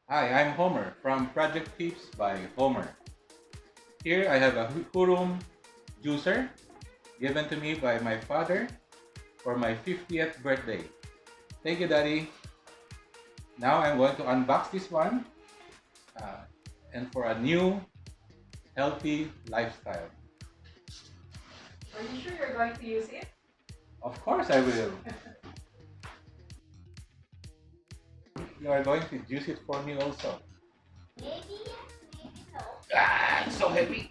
Hi, I'm Homer from Project Tips by Homer. Here I have a Hurom juicer given to me by my father for my 50th birthday. Thank you, Daddy. Now I'm going to unbox this one uh, and for a new healthy lifestyle. Are you sure you're going to use it? Of course I will. You are going to juice it for me also. Maybe yes, maybe no. Ah, it's so heavy.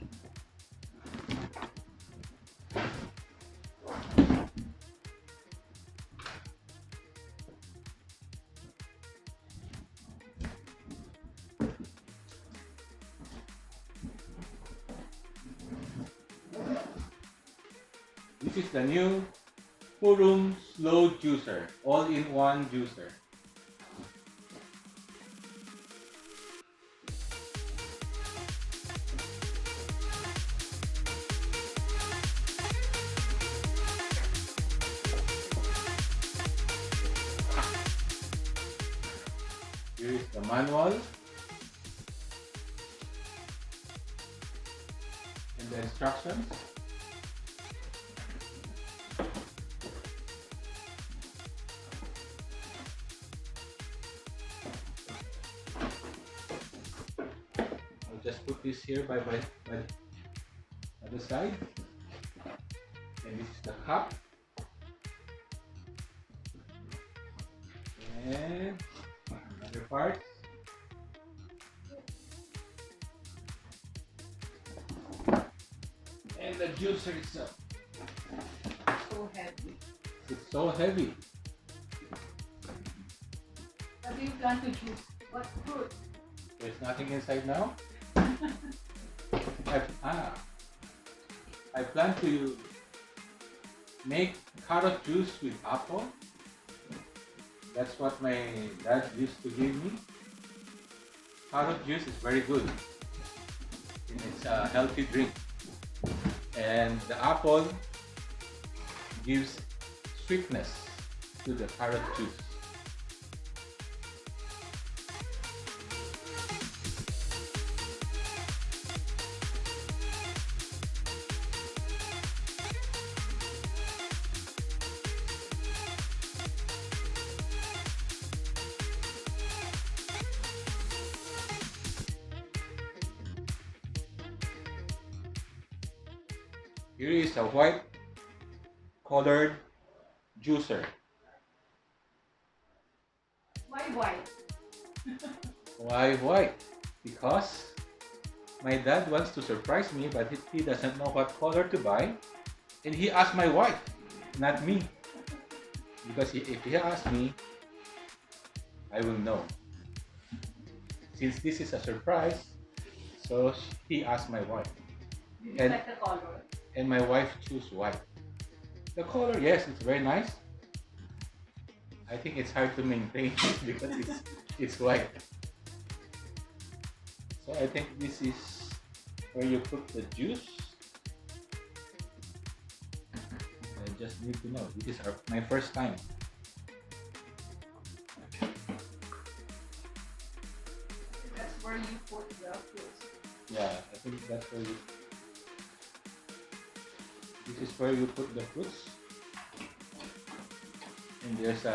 This is the new Hurom Slow Juicer, all-in-one juicer. Here is the manual and the instructions. I'll just put this here by the side. And this is the cup. And another part. And the juicer itself. So heavy. It's so heavy. What do you plan to choose? What fruit? There's nothing inside now. I, I plan to make carrot juice with apple. That's what my dad used to give me. Carrot juice is very good. And it's a healthy drink. And the apple gives sweetness to the carrot juice. Here is a white colored juicer. Why white? Why white? Because my dad wants to surprise me, but he doesn't know what color to buy. And he asked my wife, not me. Because if he asks me, I will know. Since this is a surprise, so he asked my wife. Did you And, like the color? and my wife chose white. The color, yes, it's very nice. I think it's hard to maintain because it's white. So I think this is where you put the juice. I just need to know. This is my first time. That's where you put the fruits. Yeah, I think that's where you. This is where you put the fruits. And there's You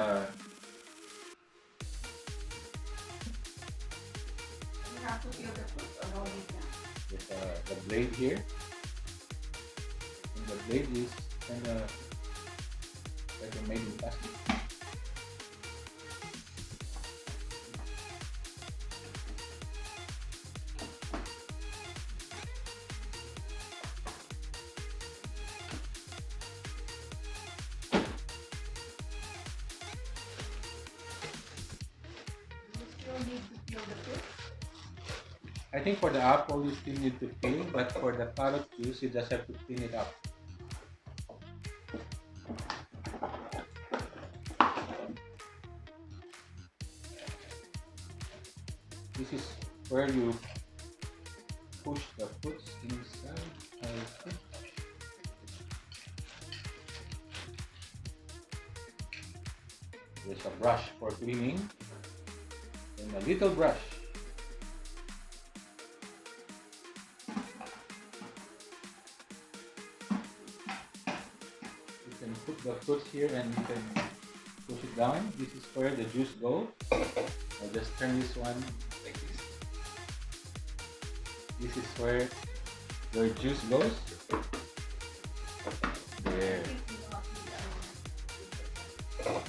have to peel the fruit or roll it down. the blade here. And the blade is kind of like a made in plastic. You still need to peel the fruit. I think for the apple you still need to peel, but for the carrot juice you just have to clean it up. This is where you push the fruits inside. I think. There's a brush for cleaning and a little brush the fruits here and you can push it down. This is where the juice goes. I'll just turn this one like this. This is where your juice goes. There.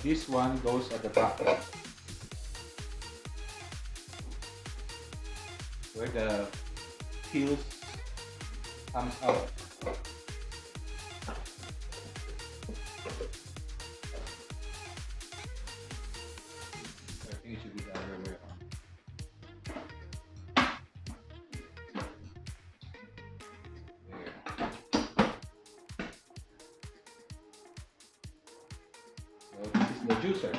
This one goes at the back. Where the peels comes out. I think it should be the other way around. There. So this is the juicer.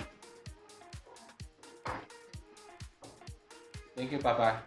Thank you, Papa.